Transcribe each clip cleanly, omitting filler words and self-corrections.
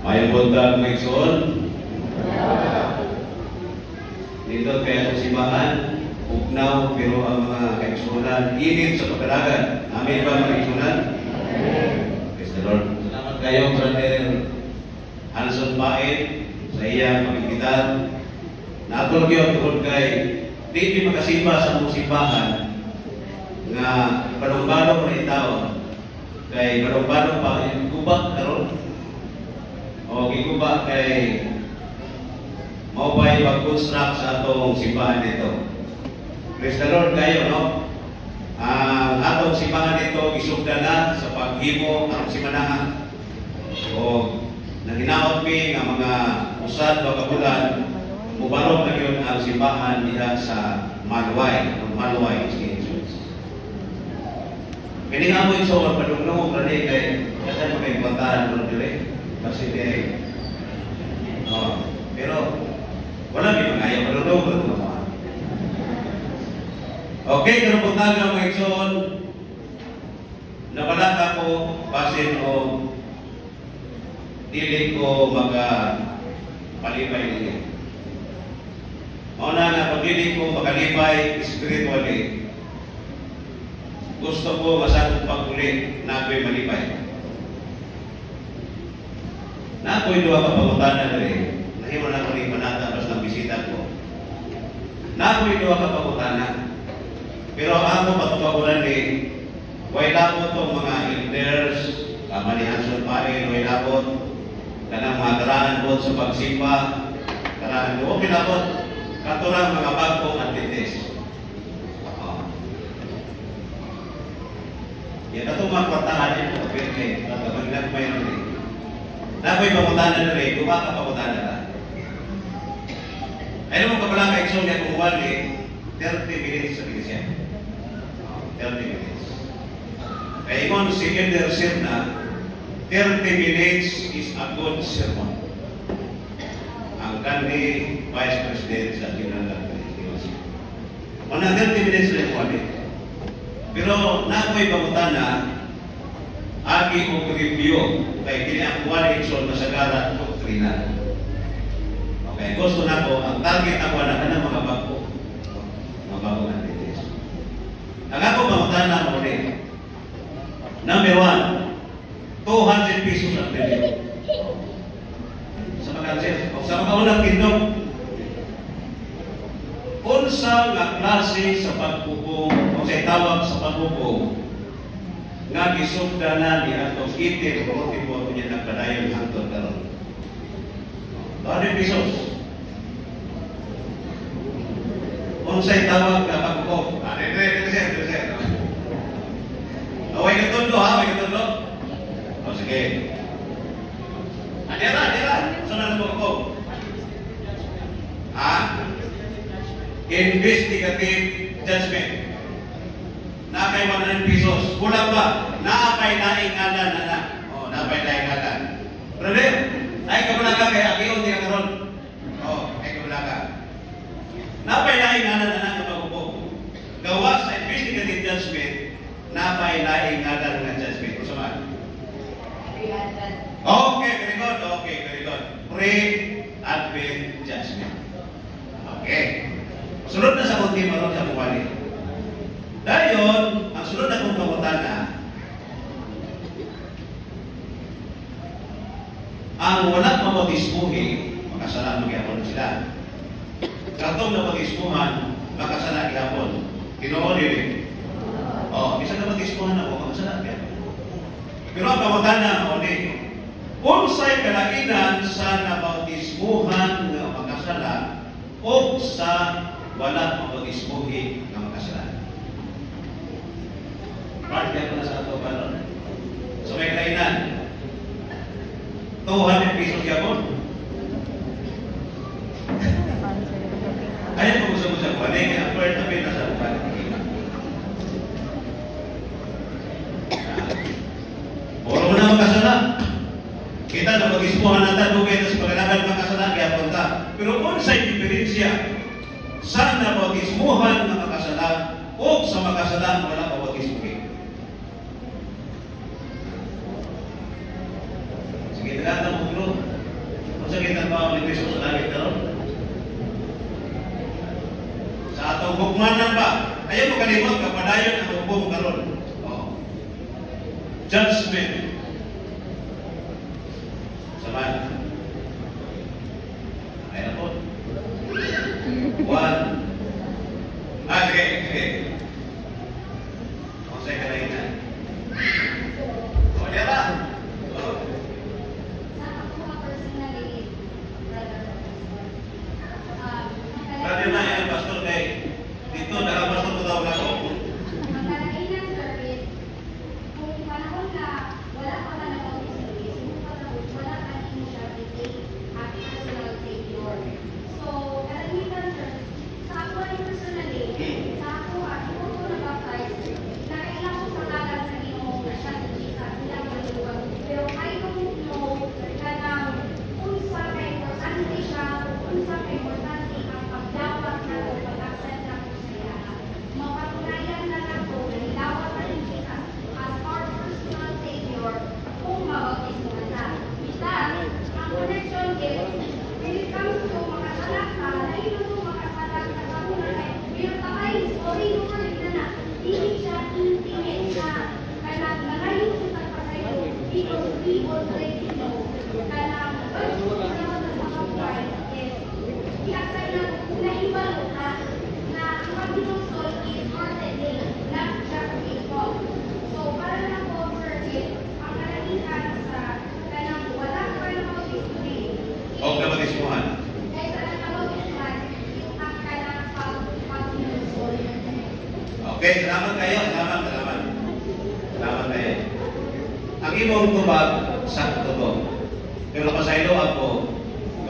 Mayang buntag may igsoon. Dito kaya sa simbahan, ugnaw, pero ang mga kaigsunan, init sa pagkalagan. Amin ba mga kaigsunan? Praise the Lord. Salamat kayo, Brother Hanson Paet, sa iyang pagkikitan. Natulog yun, tungkol kay di makasimba sa mong simbahan nga balong-balong na itaon. Kay balong-balong pa, gubak karon o giguba kay maupay pag-construct sa atong simbahan dito. Praise the Lord kayo, no? Ang atong simbahan dito isugda na sa paghimo ang simanahan o naginaot mi nga mga usad o kabulan mubarog na yun ang simbahan nila sa Maluway Kini nga mo yung so, padung-dung ko kay kasi magkaibantahan ko dire. Kasi kay pero wala may mga ayaw padung-dung ko naman. Okay, kung punta nga mga igsoon, nabalaka ko basin o dili ko palipay ninyo. Mauna nga, pag dili ko makalipay spiritually, gusto ko masakot pag-ulit na ako'y malipay. Na ako'y duha ka pangutana na rin. Nahimo na ako rin manata basta ng bisita ko. Na ako'y duha ka pangutana. Pero ako patutugunan din, way labot itong mga elders, kama ni Hanson Paet, way labot, kanang mga karaan po sa pagsimba, karaan po, okay labot, katurang mga bagong Adventist. Yan ito mga kwartahan yan po, okay, maglag pa yun rin. Na ako'y pangutanan na rin, kumaka pangutanan na. Ayun mo kapala ka ikson niya kumuhan eh, 30 minutes sa bilis yan. 30 minutes. Kaya ingon si Elder Sir na, 30 minutes is a good sermon. Ang kandi Vice President sa General Administration. Mga 30 minutes rin po ulit. Pero na ako'y pangutana, agi o review kay kini ang one action na sagara doktrina. Okay, gusto na ko, ang target ako na kanang mga bago. Mga bagong Adventist. Ang ako pangutana mo rin. Number 1, 200 pesos ang review. Sa mga o sa mga unang tindog, unsa nga klase sa pagpupong o sa tawag sa pagpupong nga gisugdanan ni atong itim o tipo niya nagpadayon hangtod karon. 200 pesos. Unsay tawag nga pagpupong? Sir. Away ka tundo ha, away ka tundo. O sige. Adira. Saan ang pagpupong? Ha? Investigative judgment. Nakay 100 pesos. Kulang ba? Nakay naingalan na. O, nakay naingalan. Brother, ay kabulaga kay Akion di karon. O, ay kabulaga. Nakay naingalan na kapag-upo. Gawa sa investigative judgment, nakay naingalan na judgment. Kung saan? Okay, very good. Pre-advent judgment. Okay. Sunod na sa kunti maron sa buwali. Dayon, ang sunod na kong pangutana, ang wala mabautismuhi, makasala magyapon sila. Katong na bautismuhan, makasala gyapon. Ginoo dili. Bisa na bautismuhan ako, makasala gyapon. Pero ang pangutana mo ni, unsay kalainan sa nabautismuhan nga makasala o sa wala mabautismuhi nga makasalanan. Part yan na sa ato karon. So may kainan. 200 pesos yapon. Ayaw ko gusto sa kuwan. Ang part na pita sa kuwan. Puro mo na makasala. Kita na mag-ismuhan natin dugay na sa pagkalaban makasala kaya punta. Pero kung sa diferensya sa nabautismuhan na makasala o sa makasala wala mabautismuhin. Sige, nagata mo bro. hukmanan ba? Ayaw mo kalimot, kapadayon ang hukom karon. Oh. Judgment. Saman. Ayan po. One. Sige. Kung sa'yo ka na ina. O, diyan ba? O. Brother na yan, pastor kay dito, nakapastor ko daw na ako. Okay, salamat kayo. Salamat kayo. Ang imong tubag, sakto to. Pero pasaylo ako,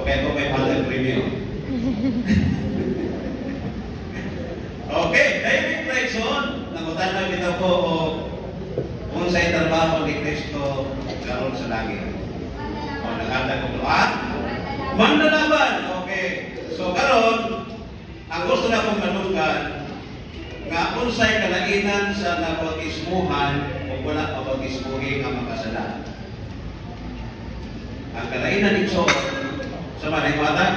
kaya ko may panel premium. Okay, David Flexon, nagutan na bitaw ko o kung sa itarbaho ni Kristo karon sa langit. O, nakata ko ito. Manlalaban! Okay. So, karon, ang gusto na kong manungkan, nga unsay kalainan sa nabautismuhan o wala pabautismuhin ang makasala. Ang kalainan ito sa manimatan,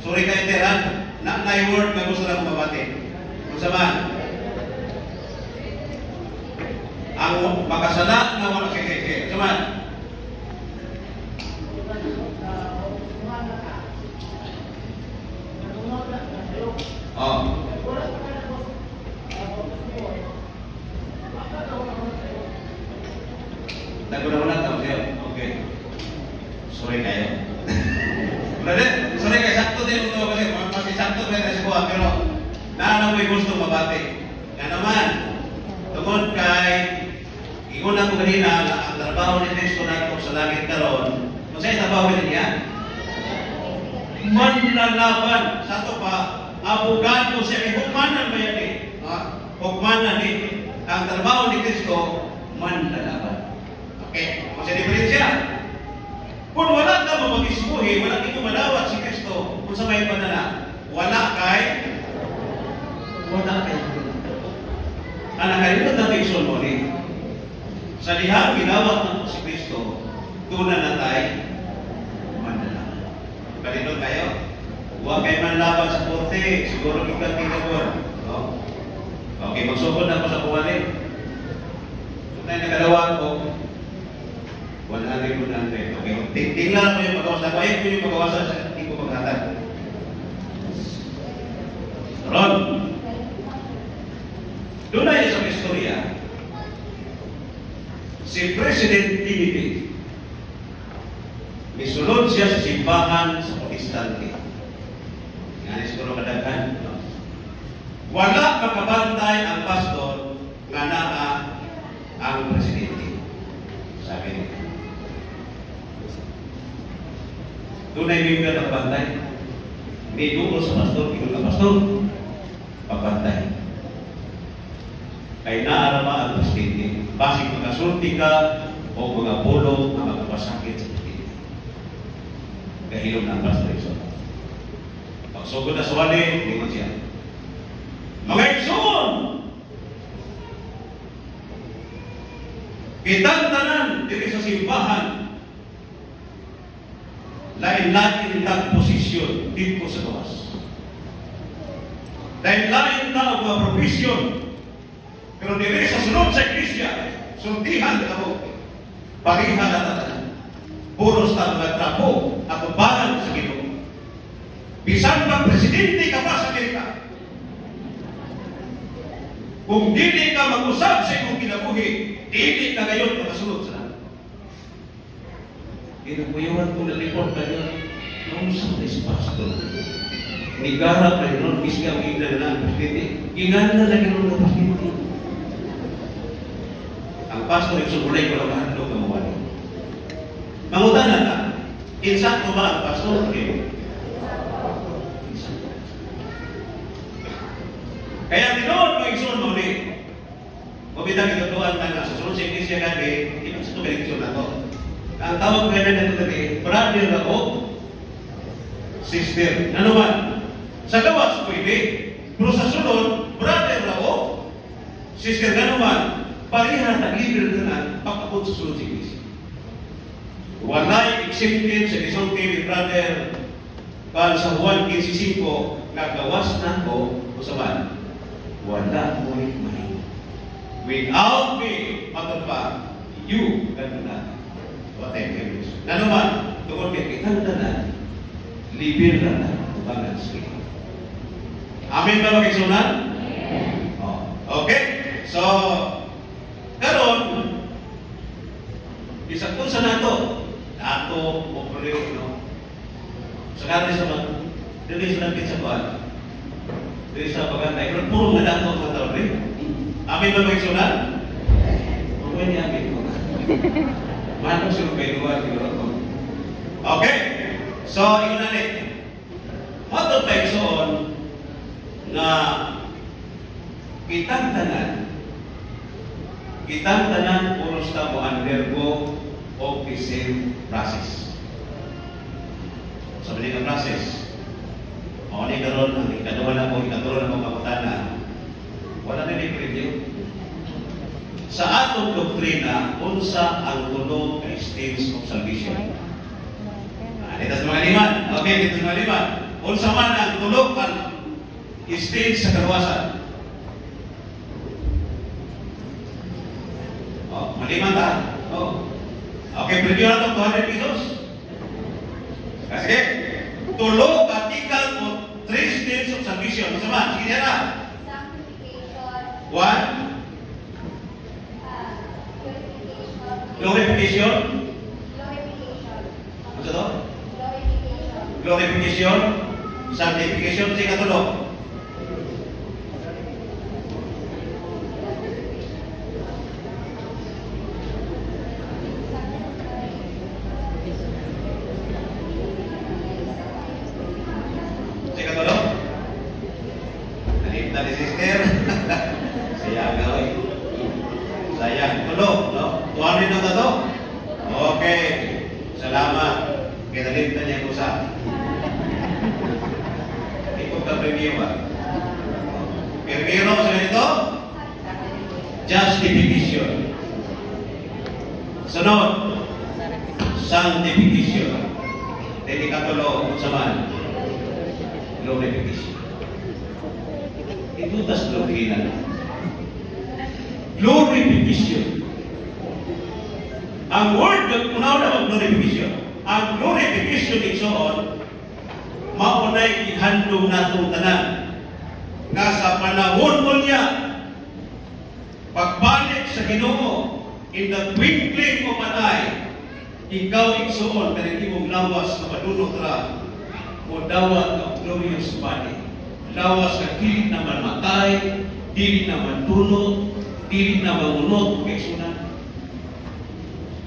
sorry kayo tiran, na word na gusto na kumabati. Kung sa man, ang makasala na wala kaya. Sa man, Naguna-una tao siya. Okay. Sorry kayo. Brother, sorry kayo. Sakto din ito kasi masisakto kayo sa buwan. Pero naanang may gusto mabati. Yan naman. Tungod kay iguna ko kanina na ang trabaho ni Kristo na ito sa langit karon. Kung sa'yo trabaho niya? Manlalaban. Sa ito pa, abogado siya. Hukmanan ba yan eh? Hukmanan eh. Ang trabaho ni Kristo, manlalaban. Okay, kung sa diferensya, kung wala ka mababismuhi, wala ito malawat si Kristo, kung sa may panala, wala kay ang nakalimot na fiction mo rin. Sa lihang ginawat ng si Kristo, tunan na tayo manlalaban. Kalinood tayo, huwag kayo manlaban sa korte, siguro ikaw tinagod. Okay, magsugod na ako sa kuwalit. Kung tayo nagalawan ko, 100. Okay. Tingnan mo yung pagkawasan. Ayaw ko yung pagkawasan sa hindi ko paghatag. Ron. Doon na yung sa istorya. Si President Kennedy, misulod siya sa simbahan sa Protestante. Nga siguro kadaghan. Wala makabantay ang pastor nga naa ang presidente. Sabi niya. Doon ay member ng bantay. May dugo sa pastor, ikaw na pastor, pagbantay. Kaya naarama ang presidente. Basig magkasulti ka o mga polo na magpapasakit sa presidente. Kahilom ng pastor iso. Pagsugod na sa wali, lingon siya. Mga igsoon! Kitang tanan dito sa simbahan, lain-lain ang posisyon dito sa gawas. Dahil lain na ang mga provision. Pero dili sa sunod sa iglesia, sundihan ka mo. Pariha na tanan. Puros na mga trapo at ubanan sa Ginoo. Bisan pang presidente ka pa sa Amerika. Kung dili ka mag-usap sa iyong kinabuhi, dili ka ngayon makasunod sa lahat. Kinapuyuhan ko na report na yun, nausap na si pastor. Nigara pa yun, bisga ang igna na ang presidente. Ingana na gano'n na presidente. Ang pastor yung sumulay ko na mahandog ng mawali. Mangutanan na, insan ko ba ang pastor? Okay. Kaya tinood mo igsoon mo ulit. Mabitang itutuan na nga. Susunod sa iglesia gani, ito sa tumiligsoon na to. Ang tawag ka na ito gabi, brother na o sister. Ano man? Sa gawas pwede. Pero sa sunod, brother na o sister. Ano man? Parihan na libre na pagkapot sa sunod sa iglesia. Walay accepted sa isang ni brother para sa Juan 15:5 nagawas na ko usaban. Wala mo'y mahina. Without me, matapa, you ganun na. Whatever. Na naman, tungkol kay kitang tanan, libir na ubangan sa iyo. Amin ba magkisunan? Oh. Okay? So, karon, isang kunsa na ito, ato, operayo, no? Sa karin sa mga, dili sa nagkit sa kuhan. Dili sa pagkantay, pero puro nga dato mga tao rin. Amin ba magkisunan? Huwag ni amin ko. Mahal ko sila kayo lugar, siguro ko. Okay? So, yun na rin. Matod tayo soon na kitang tanan puros na mo undergo of the same process. Sa mga process, o ni karon ang ikaduha na ko, ikatulong na ko kaputana, wala na review. Sa atong doktrina, unsa ang tunog ka stage of salvation. Dito sa mga liman. Okay, dito sa mga liman. Unsa man ang tunog ang stage sa kaluwasan. Maliman ta? Okay, preview na ito 200 pesos. Sige. Tulog article o 3 stages of salvation. Unsa man? Sige na. One. Glorification. Ano to? Glorification. Sanctification. Sige katulog. Sige katulog. Nalim na ni sister. Sayang gawin. Sayang. Tulog. No? Tuwanin na to? Okay. Salamat. Kinalim na niya ko sa. Ikot ka preview ba? Preview mo sa ganito? Justification. Sunod. Sanctification. Hindi katulog sa man. Glorification. Ito tas doktrina. Glorification. Ang word na unaw na mag-glorification. Ang glorification igsoon, maunay ihandog natong tanan. Nga sa panahon mo niya, pagbalik sa Ginoo, in the twinkling of an eye, ikaw igsoon, kanang imong lawas na padunong ra, o dawat ang glorious body. Lawas na dili na mamatay, dili na matulog, dili na mamunot, igsoon.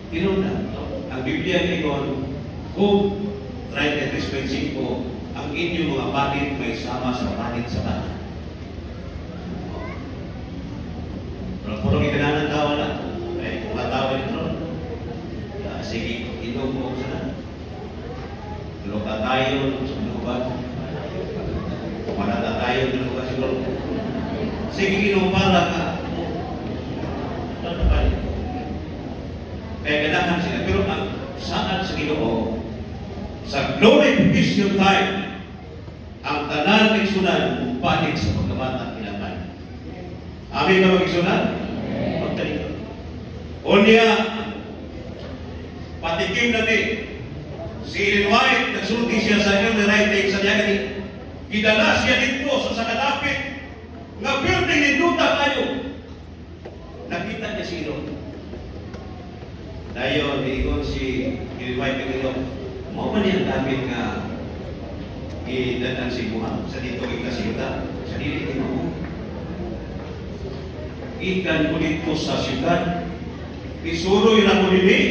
Tinuna, ang Biblia ngayon, kung try and dispensing ko, ang inyong mga panit may sama sa panit sa tanan. Pero puro ikananang tawa na, ay kung matawa ito, sige, inom mo sana. Luka tayo sa lupa. Manata tayo sa lupa siguro. Sige, inom para ka. Ano pa rin? Kaya ganahan sila. Pero ang saan sa Ginoo, sa glorification time, ang tanan ng igsunan balik sa pagkabatang kinaban. Amin ba mag-igsunan? Magtalito. Unya, patikim na din. Si Ellen White, nagsulti siya sa early writing sa niya ganit. Gidala siya dito sa sakalapit nga building ni Duta kayo. Nakita niya sino. Dayon, diikon si Ellen White ng ilo. Mao ba niya gamit nga idadan si Buhang sa dito ikasiyuta? Sa dili ni mo. Ikan ko dito sa siyudad. Isuroy na ko nini.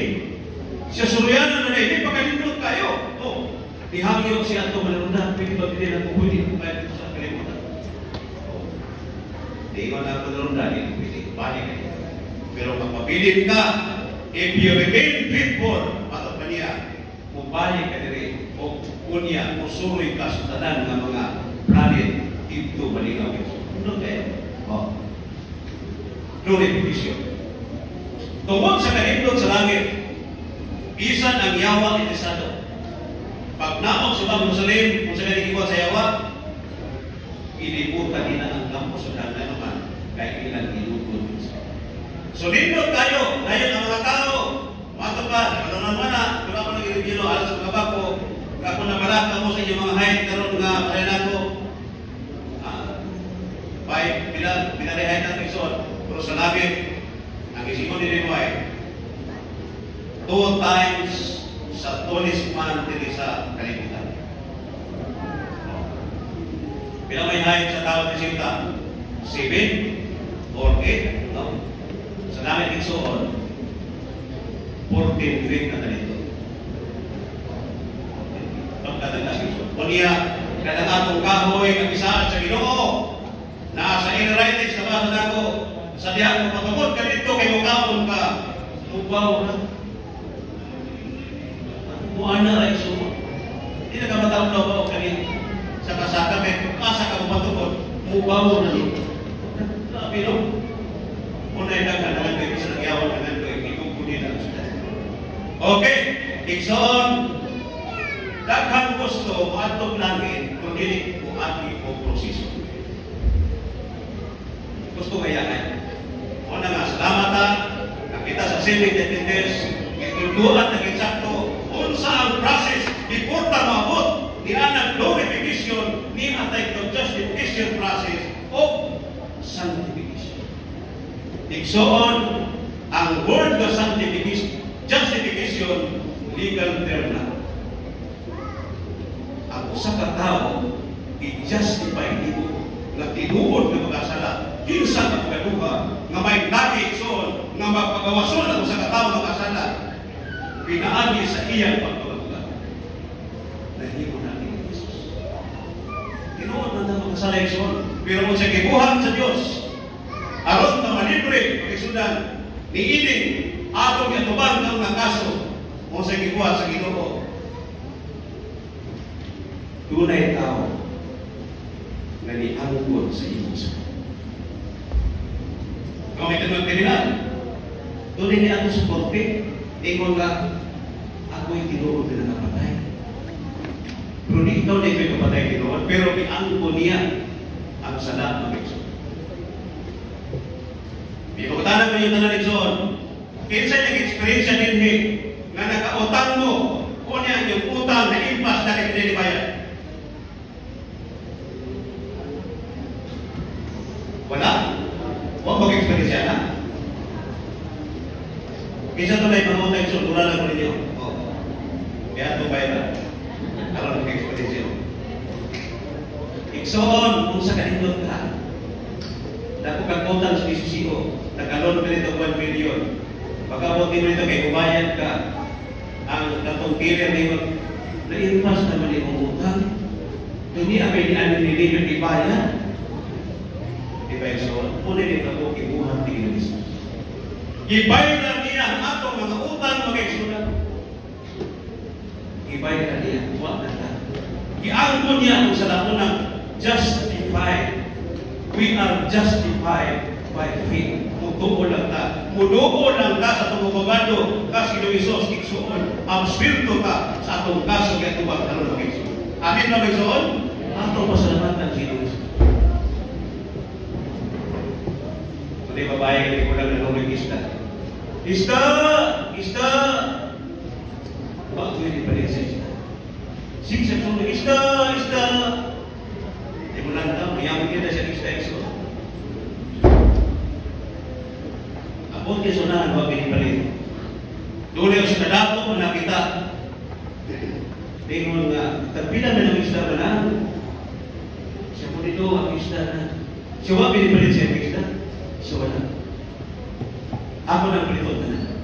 Siya suryanan na hindi pagkalindot kayo. Oh, ihangyo siya ito malunod. Pwede ba pili na kuhuli kung kaya dito sa kalimutan? Oh, di ko na malunod. Hindi pwede. Balik kayo. Pero kapabilin ka, if you remain faithful, pato pa niya, mubalik ka rin. O kunya, musuroy ka sa tanan ng mga planet dito baligaw. Ano kayo? Oh. Glorification. Tungkol sa kalindot sa langit, bisan ang yawa itisado. Pag naok sa Jerusalem, kung sa kaniliwan sa yawa, ilibutan nila ang kampo sa dana naman, kaya ilang ilugod. So, lindot tayo, dahil ang mga tao, matupad, ano naman na, kung ako nag-review, alas mga bako, ako na malaka mo sa inyong mga height, karoon nga, kaya na ko, pinarihay ng Quezon, pero sa langit, ang isimon ni Rinuay, 2 times sa tulis man dito sa kalibutan. Pinamay-hayag sa tao ni Sinta, 7 or 8, no? Sa langit Quezon, 14 feet na ganito. Pagkatagas Quezon. Kunya, kadagatong kahoy, kapisaan sa Ginoo, nasa in-writings na ba sa dako, sa diyan mo patungod ka dito kay mukhaon ka, mubaw na. Muana ay sumo. Hindi na ka matawag na ba o kanina sa kasaka, may kasa ka mo patungod, mubaw na dito. Sabi no, unay lang ka naman kayo sa nagyawag na nando, ikukunin ang sila. Okay, Dixon, daghan gusto, maatog langit, kung hindi mo ati o proseso. Gusto kaya ay. O na nga, salamat ha. Nakita sa Senate Attendance, itulduan na kinsakto, unsa ang process, before ta maabot, ni anang glorification, ni atay to justification process, o sanctification. Igsoon, ang word na sanctification, justification, legal term na. Ang usa ka tao, i-justify dito, na tinuod na makasala, kinsa ka pagkaduha, nga may nag-igsoon, nga magpagawason ang usa ka tao makasala, pinaagi sa iyang pagpagaduha. Nahimo natin ni Jesus. Tinuod na naman makasala igsoon, pero kung sa gibuhan sa Diyos, aron na malibre, pag-isudan, ni ining, atong yatubang ng nakaso, kung sa gibuhan sa Ginoo, tunay tao, na niangkod sa iyong sa. Kung may tanong kriminal, tunay niya ako sa korte, ingon nga, ako'y tinuod na nakapatay. Pero di ikaw na ito'y kapatay tinuod, pero niangkod niya ang salat ng Ikson. May pagkatanan mo yung tanong Ikson, kinsa nag-experience din nga nakautang mo, kunya yung utang na impas na hindi bayad. Wala? Huwag mag-experience yan, ha? Minsan ito may pangutang Ikson, mura lang ko ninyo. Kaya ito bayaran. Alam mag-experience yun. Ikson, kung sa kanindot ka, dako kang utang sa PCCO, nag-alon ka nito 1 million. Pagkabutin mo nito kay kumayad ka, ang katong period nito, na-impas naman yung utang. Hindi abay ni ano ni David ibayad. Ibay so, muna nito po ibuhat ni Jesus. Ibay na niya ang atong mga utang mag-eksunan. Ibay na niya, huwag na ta. Iangko niya ang sa lamunang justified. We are justified by faith. Mutuo lang ta. Muduo lang ta sa tumukabado kasi ng Isos iksuon. Ang spirito ka sa atong kaso kaya tubag na mag-eksunan. Amin na mag-eksuon? Ato pasalamatan si Kristo. Kung di babae, hindi ko lang nanunod ista. Ista! Ista! Bago hindi pa rin sa ista. Sige sa sunod, ista! Ista! Hindi mo lang daw, mayaman kita sa ista. Abot niya sunahan, huwag hindi pa rin. Doon yung sa kadato mo nakita. Tingnan nga, tagpila na ng ista ba na? Siya po dito, ang ista na. Siya huwag hindi pa rin siya ang ista. Siya wala. Ako nang palitot na.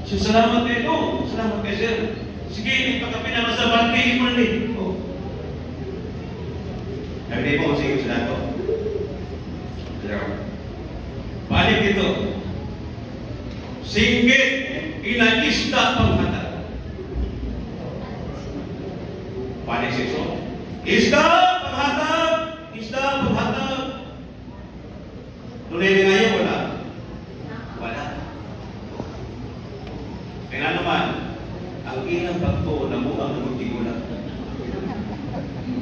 So, salamat kayo. No, salamat kayo, sir. Sige, pagkapina sa bangkay, mo na oh. Sabi po, sige sa dato. Balik dito. Singgit, inagista panghatag. Balik siso. Ista panghatag! Ista panghatag! Tunay na ngayon, wala. Wala. Kaya naman, ang ilang pagto, namuang ng tigulang.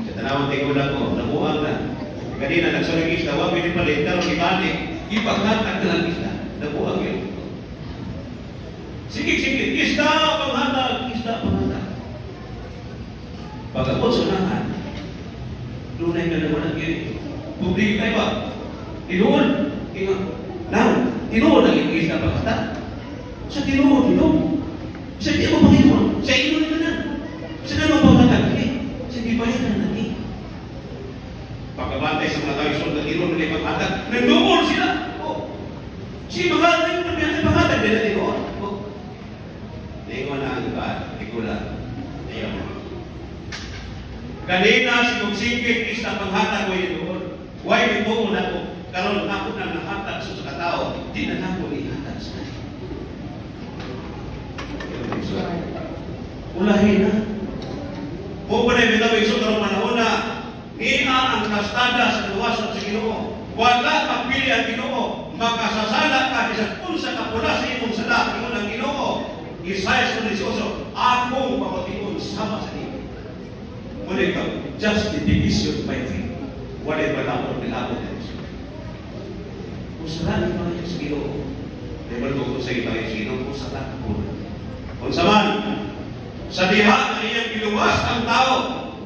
Sa tanawang tigulang ko, namuang na. Kanina, nagsalang isla, huwag pinipalit, pero ibalik, ipaghatag na lang isla. Namuang yun. Sige, isla panghatag, isla panghatag. Pagkabot sa nahan, dunay ka naman ang yun. Publik kayo ba? Tinuod. Tinuod ang iyong isla panghatag. Sa tinuod, sa di mo Panginoon, sa inyo na na. Sa naman panghatag, sa di bayaran natin. Pagkabantay sa mga tao, isunod na tinuod na panghatag, nagdumol sila. Si panghatag, yung panghatag, din na tinuod. Tingnan na ang iba, ikulang. Ayaw. Kanina, si Kugsingkit, isla panghatag, way tinuod. Way tinuod ako. Karon ako na nahatag sa katao, di na ako ihatag sa kanya. Ulahin na. Kung pa na yung bitawin sa karong panahon na niya ang kastada sa luwasan sa Ginoo. Wala pagpili ang Ginoo. Makasasala ka sa punsa ka pula sa imong sala. Ingon ang Ginoo. Isaiah 18, akong pamatiun sama sa iyo. Muna ikaw, just the division by faith. Wala ba lang ang nilabot na ito? Usalan ang mga Diyos Ginoo. Dahil ko sa ibang Diyos Ginoo, usalan ko. Kung saman, sa diha na iyang biluwas ang tao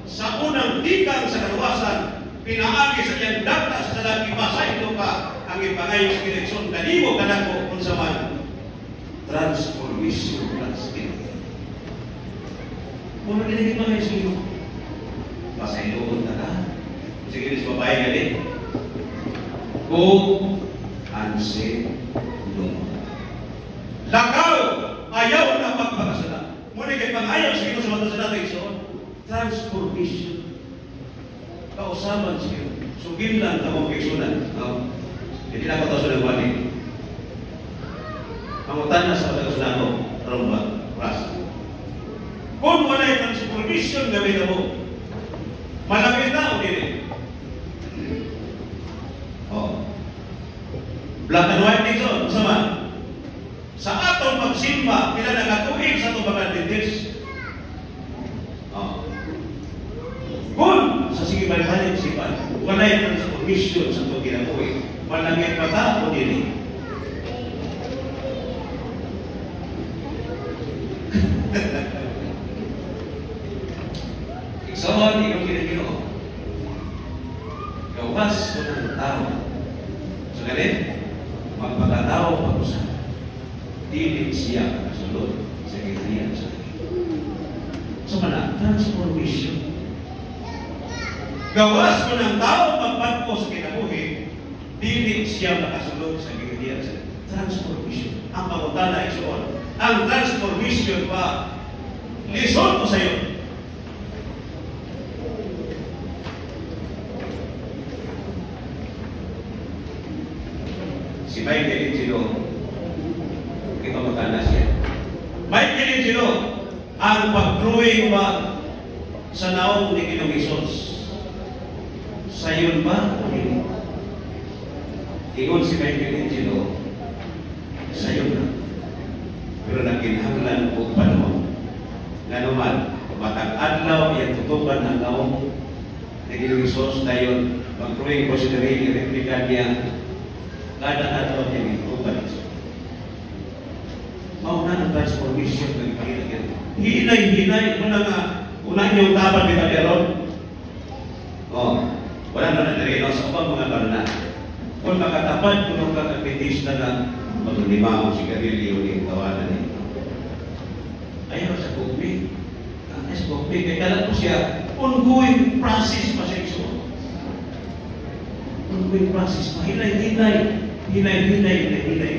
sa unang tikang sa kaluwasan, pinaagi sa iyang dagta sa lagi basa ito pa ang ipangayos sa direksyon kanimo kanako kung saman transformation plus ito. Kung nagiging mga Diyos Ginoo, basa ito na. Sige, sa babae galing. Go and say no. Lakaw! Ayaw na pagpakasala. Muna kay pang-ayaw sa iyo sa mga sa natin transformation. Kausaman siya. Sugin lang na mong kaisunan. Hindi na ako ito sa nagwani. Ang utana sa pagkasunan ko, rumba, rasa. Kung wala yung transformation gawin na mo, malapit na o hindi. Black and white dito, sama. Sa atong magsimba, pila nagatuig sa itong mga dentist. Kung sa sige balik-balik sipan, wala yung transformation sa itong ginatuig. Malangit mata o dili. Iksawan, ikaw kinagino. Gawas ko ng tao. So ganit, magpagkatao pag-usap. Dili siya kasulod sa kailangan sa akin. So mana, transformation. Gawas ko ng tao magpagpo sa kinabuhi, dili siya makasulod sa kailangan sa akin. Transformation. Ang pagutana isuon. Ang transformation pa, lison ko sa iyo. Si Michael Angelo, ito magkana siya. Michael Angelo, ang pag-drawing ba sa naong ni Ginoong Hesus? Sayon ba? Ingon si Michael Angelo, sayon na. Pero nagkinahanglan o panahon. nga naman, matag adlaw, yung tutukan ang naong naging resource na yun, mag-pruwing ko si Darili, replikan niya, kada adlaw niya tutukan ito. Mauna ang transformation ng kailangan. Hinay-hinay, una niyong dapat kita meron. Wala na natin sa upang mga karna. Kung makatapat, kung kakapitista na maglima ang sigarilyo ni tawanan niya. Ayaw sa kukmi. Sa kukmi, kaya kalat ko siya, ongoing process pa siya iso. Ongoing process pa. Hinay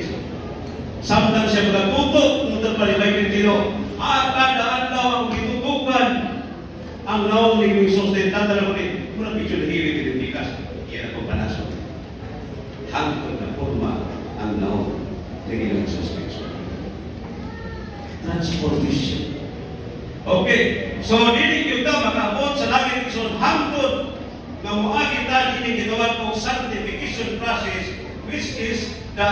iso. Samtang siya magatutok, muntang palibay Pilipino, kada adlaw ang gitutukan ang naong ni Isus din. Tatala ko rin, muna picture na hiwi pinitikas. Kaya ako panaso. Hangtod na forma ang naong ni Isus Cristo. Transformation. Okay, so dili kita makaabot sa langit ni Isus hangtod nga moagi ta kini gitawag og sanctification process, which is the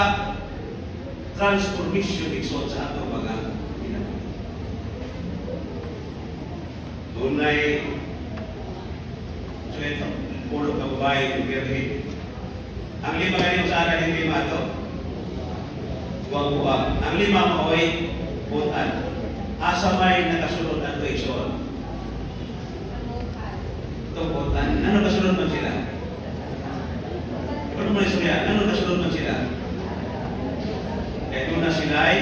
transformation Isus sa ato mga ginagawa. Tunay, so ito, pulo ka babae ng birhin. Ang lima ganyan sa akin, yung lima ito. Buwag-buwag. Ang lima maoy, putan. Asa may nakasunod at ito ison. Itong putan. Ano kasunod man sila? Ano man istorya? Ano kasunod man sila? Kaya doon na sila ay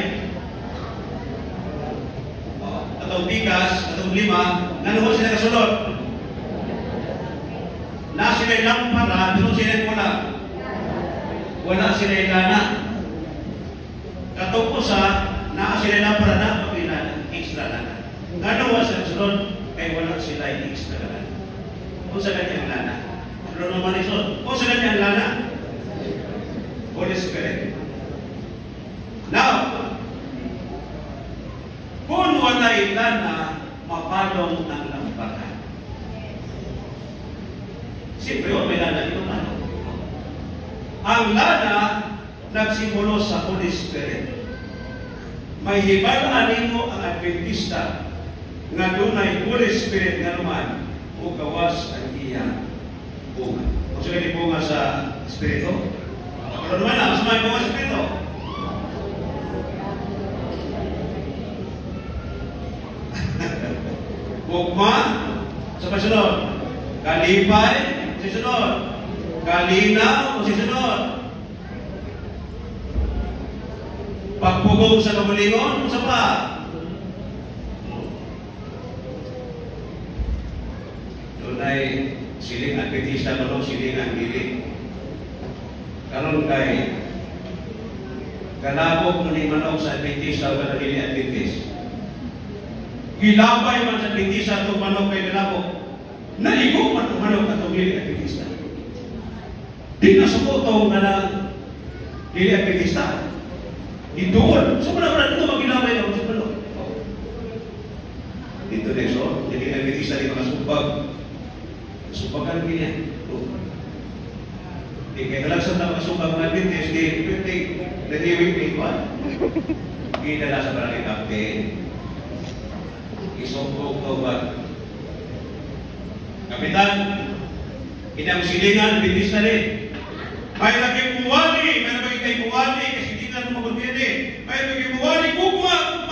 atong bigas, atong lima, nanuhon sila kasunod. Na sila lampara, doon sila wala. Wala sila lana. Katong sa na sila lampara na, pagkilala, extra lana. Nanuhon sila kasunod, kaya wala sila extra lana. Kung sa kanyang lana. Ano naman ison? Kung sa kanyang lana, Holy Spirit. Now, kung wala'y lana, mapalong ang lamparan. Siyempre, may lana dito ano? Ang lana, nagsimulo sa Holy Spirit. May hibalaan mo ang Adventista nga doon ay Holy Spirit nga naman o gawas ang iya bunga. Kung sila di bunga sa Espiritu, ano naman ang sa may bunga sa Espiritu? Bukma, sa pasunod. Kalipay, sisunod. Kalinaw, sisunod. Pagpugong sa kamulingon, sa pa. Doon ay siling Adventista mo, siling ang dili. Karon kay kalabog mo ni manok sa Adventista o kanadili Adventist. Gilabay man sa Adventista itong manok kay kalabog. Naigo man itong manok at itong dili Adventista. Di na sukuto nga na dili Adventista. Ituon. So, wala ito mag-ginamay na sa manok. Dito din, so, dili Adventista di makasumbag. Sumpagan ganyan. Di kaya nalagsan na makasumbag ng Adventist, di natiwig ni Juan. Kinala sa barangay captain. Isumpog to ba? Kapitan, inang silingan, Adventista rin. May laging buwali, may laging buwali, kasi hindi na magulbiyan eh. May laging buwali, kukma.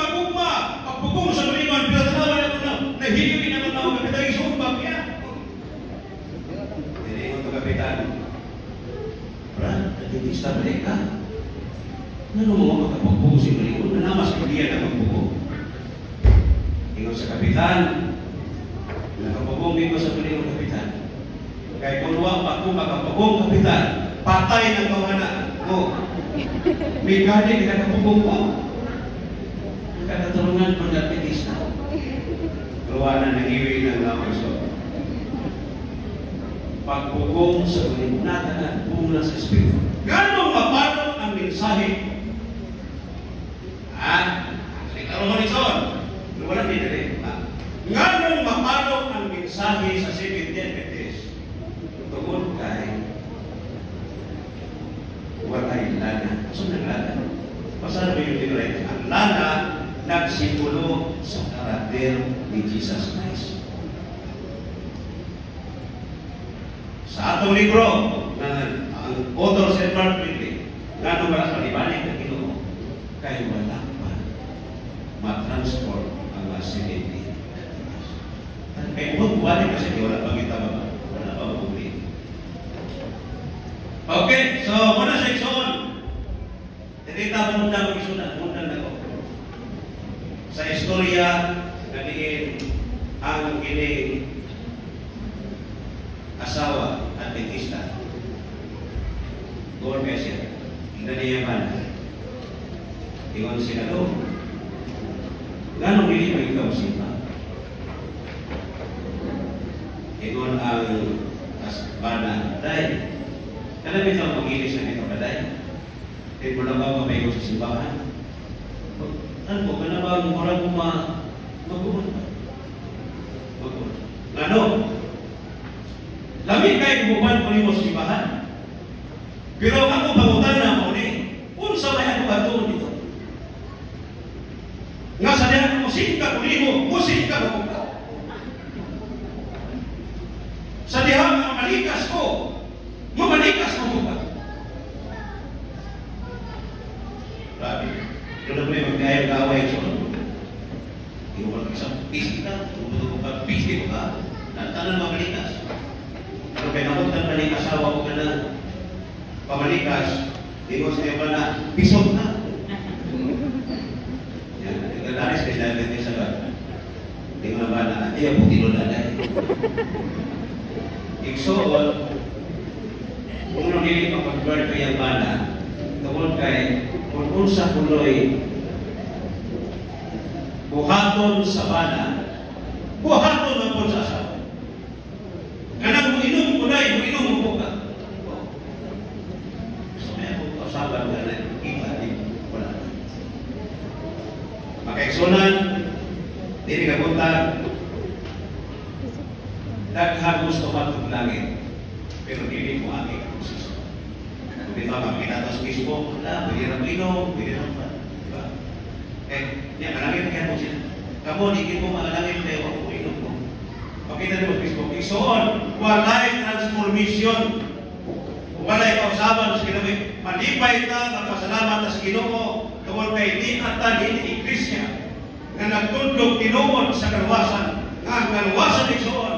Pagpugong sa malingon, pinatanawa na ito na, nahigili naman na ako, kapitan, isumpag niya. Kapitan, Brad, Adventista mereka. Ano mo makapagpugo si Malikon? Nanamas ko diyan ang magpugo. Ingon sa kapitan, nakapagpugong ko sa Malikon, kapitan. Kaya kung luwang pa kung makapagpugong, kapitan, patay ng kawanan mo. May gani ka nakapugong mo. Nagkakatarungan ko ng Adventista. Kawanan ng iwi ng lawas. Pagpugong sa ulinatan at bunga sa Espiritu. Ganong mapalong ang mensahe? Nagkaroon ison. Wala din rin. Ganong mapalong ang mensahe sa Seventh-day Adventist? Tungkol kay walay lana. Saan ang lana? Pasabi yung tinulay. Ang lana nagsimulo sa karakter ni Jesus Christ. Sa atong libro, ang author sa Edward Whitley, nga nung wala palibalik na Ginoo, kaya wala pa ma-transport ang masiniti. Kaya kung balik kasi wala pa kita ba? Wala pa mabuli. Okay, so muna sa iksoon. Tinita mo na mag-isunan, muna na ko. Sa istorya, naliin ang gining asawa at dentista. Gawin kayo siya. Hindi niya man. Ingon siya na doon. Ganong hindi mo ikaw siya? Ingon ang asbana. Dahil, kailan ito mag-ilis na ito kaday? Kaya mo na ba mabayo sa simbahan? Ano po, kaya ba ang orang mo mag-uwan ba? Mag-uwan. Ano? Lamig kayo bubuhan po mo sa simbahan. Pero ako pangutan na mo ni, kung sa may ako gatoon dito. Nga sa niya, musik ka po mo, musik ka po ka. Sa diha, mamalikas ko, mamalikas mo ka. Grabe. Doon na po yung magkayang kaway siya. Hindi mo isang pisi ka, tumutuko ka, pisi ko ka, nantanan mamalikas. Pero kaya nakuntan na ni asawa ko ka na pamalikas, hindi ko siya pa na pisot na. Yan, nagkadaris kayo dahil din sa ba? Hindi mo na ba na, hindi ako tinuladay. Iksoon, kung nang hindi mapag-bird ko yung bana, tungkol kay, kung sa kuloy, buhaton sa bana, buhaton na po sa asawa. Anak mo inom ko na, mo inom mo po ka. So, may ako kasaban ka na, iba din, wala. Makaiksunan, hindi ka punta, daghang gusto matong langit, pero hindi mo aking konsisyon. Kung di ba makikita sa Facebook, wala, pwede na inom, pwede na pa. Diba? Yan, malangit kaya po sila. Kamu, hindi mo malangit kayo, ako inom mo. Pakita niyo sa Facebook. Isoon, walay transformation. Walay kausaban sa Ginoo. Malipay ka, magpasalamat sa Ginoo. Tungkol kay di ata di Iglesia na nagtudlog tinuod sa kaluwasan. Nga ang kaluwasan isoon,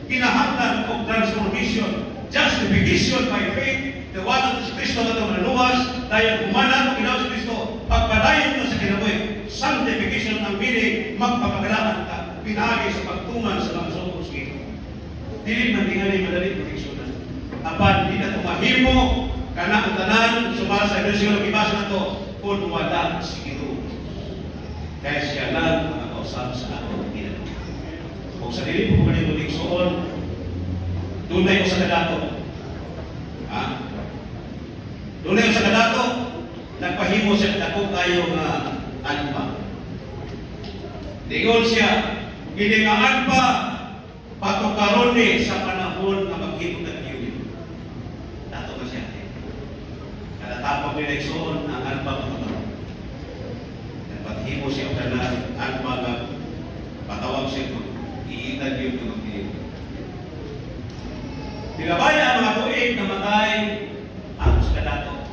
kinahanglan og transformation, justification by faith, the one of Kristo na ito maluwas, dahil humana ang ginawa sa Kristo, pagpadayon mo sa Ginoo. Sanctification ang meaning, magpapagalaan ka, pinagi sa pagtuman sa mga sumpo sa Ginoo. Dili man tingali madali proteksyonan. Apan, di na tumahimo, kana ang tanan, sumala sa Iglesia ng ibasa na ito, kung wala si Ginoo. Kaya siya lang ang kausap sa ato. Kung sa dili po muli proteksyon, dunay ko sa kadato. Ha? Dunay ko sa kadato, nagpahimo siya dako kayo nga alpa. Dingon siya, giningaan pa patukaron ni sa panahon na maghimo ng Diyo. Dato ba siya? Kada tapang ni Nexon ang alpa patukaron. Nagpahimo siya na alpa nga patawag siya ko. Iitag yung tumagdiyo. Pinabaya ang mga tuig na matay ang skadato.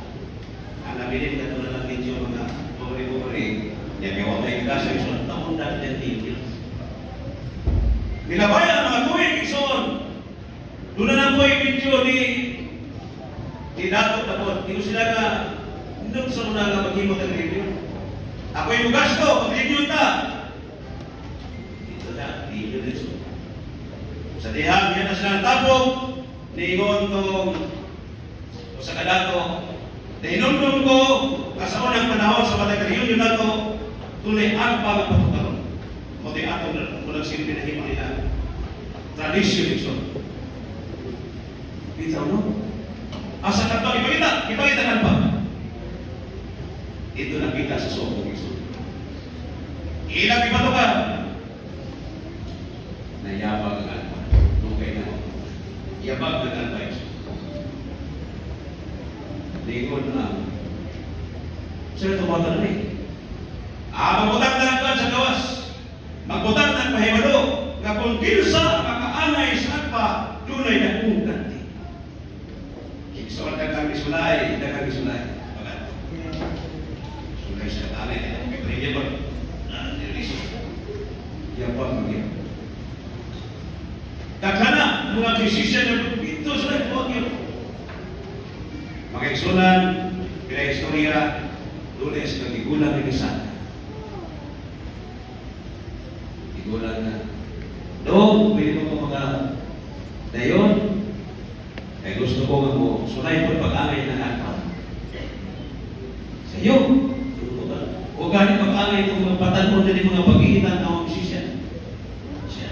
Ang nabilin ka doon ng video mga buri-buri. Yan yung wala yung gasa yung taon na ng video. Pinabaya ang mga tuig ikson. Doon na po yung video ni Dato Tapon. Hindi ko sila nga hindi ko sa mga nga maghimot ang review. Ako yung gasto, mag-review ta. Sa dihang yan na silang tapog, niingon tong sa kadato, nainundong ko, sa unang panahon sa matay reunion na to, tunay ang pagpapatukaron. O di atong unang silbi na himang nila. Tradisyon ito. Bitaw no? Asa ka to, ipakita nga pa. Ito nakita sa sobong ito. Ilang ipatukan. Nayabang ang yabag na advice. Lingon na. Sir, tumata na eh. Magbutang na lang sa gawas. Magbutang na mahibalo nga kung kinsa makaanay sa agpa, dunay dakong ganti. So, dagang isulay. Bagat. Sulay sa tanay. Pwede ba? Yan pa magiging. Kakana, mga desisyon na ito sa ito. Mga iksulan, pinahistorya, lunes, nagigulang ng isa. Igulang na. Doon, pwede mo mga dayon. Kaya gusto ko nga mo, sunay po pag-angay na nakapag. Sa iyo, huwag ganit pag-angay itong mga patanong na mga pag-iitan na ang musisyan.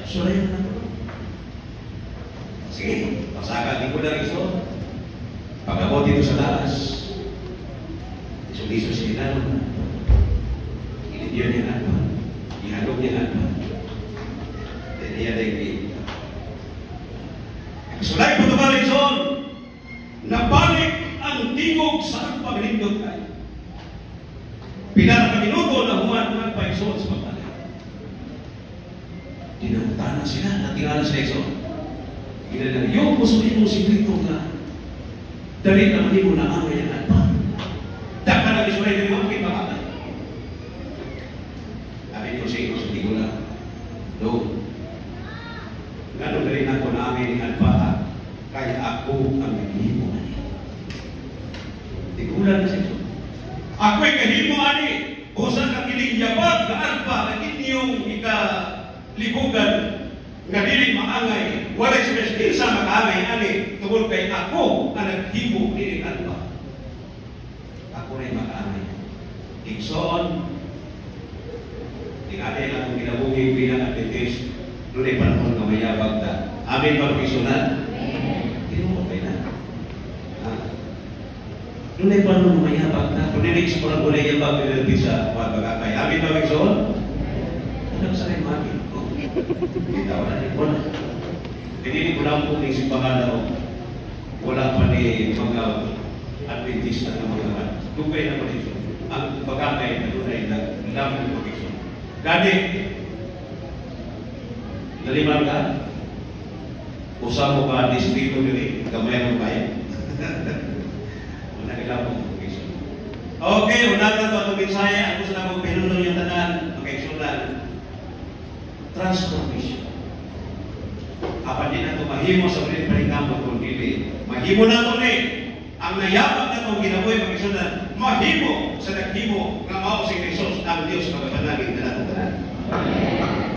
Sunay na nakapag. Sige, pasakan din ko lang iso. Pagkabot dito sa taas, iso-iso si Inano. Inidyo niya nakapag. Ihalog niya nakapag. Then niya nagpili. Sulay po tumalik son, nabalik ang tingog sa pagpagilindot kayo. Pinara ka minuto na human ng paison sa pagpagilindot. Dinamutana sila, natingala sa iso. Ginala, yung musulim mo si Krito nga, dali naman mo na angay ang alpa. Daka na isulay na yung mga pakatay. Sabi ko sa iyo, sa tigula, doon. Gano'n rin ako namin ang alpa. Kaya ako ang nagihimo ani. Tigulan na siya. Ako'y kahimo ani. Usan ang ilingyabag na alpa na inyong ikalibugan nga dili maangay. Walay siya sa makaangay ani. Tungkol kay ako ang naghimo dili alpa. Ako rin makaangay. Igsoon. Tingadi lang kung kinabuhi bilang Adventist. Doon ay panahon na mayabag na. Amin ba pagkisunan? Doon ay paano mayabag na. Kung nilig sa parang kulay yung bag nilalabi sa pagkakay. Amin ba magsoon? Alam sa kayo magin. Hindi tawag na rin ko na. Hindi ko lang po ng simbahan na wala pa ni mga Adventista na mga tupay na pagkakay. Ang pagkakay na doon ay naglaman ng pagkakay. Gani, naliman ka? Usap mo ba distrito nila? Gamay ng bayan? Okay, unahan na ito ang minsaya. Ang gusto na mong pinunod yung tanan, magkaiksulan. Transformation. Apan din na ito, mahimo sa ulit panikama kung dili. Mahimo na ito ni. Ang nayabag na itong ginaboy magkaiksulan, mahimo sa naghimo nga mao si Jesus ang Diyos magapanagin na natin tanan.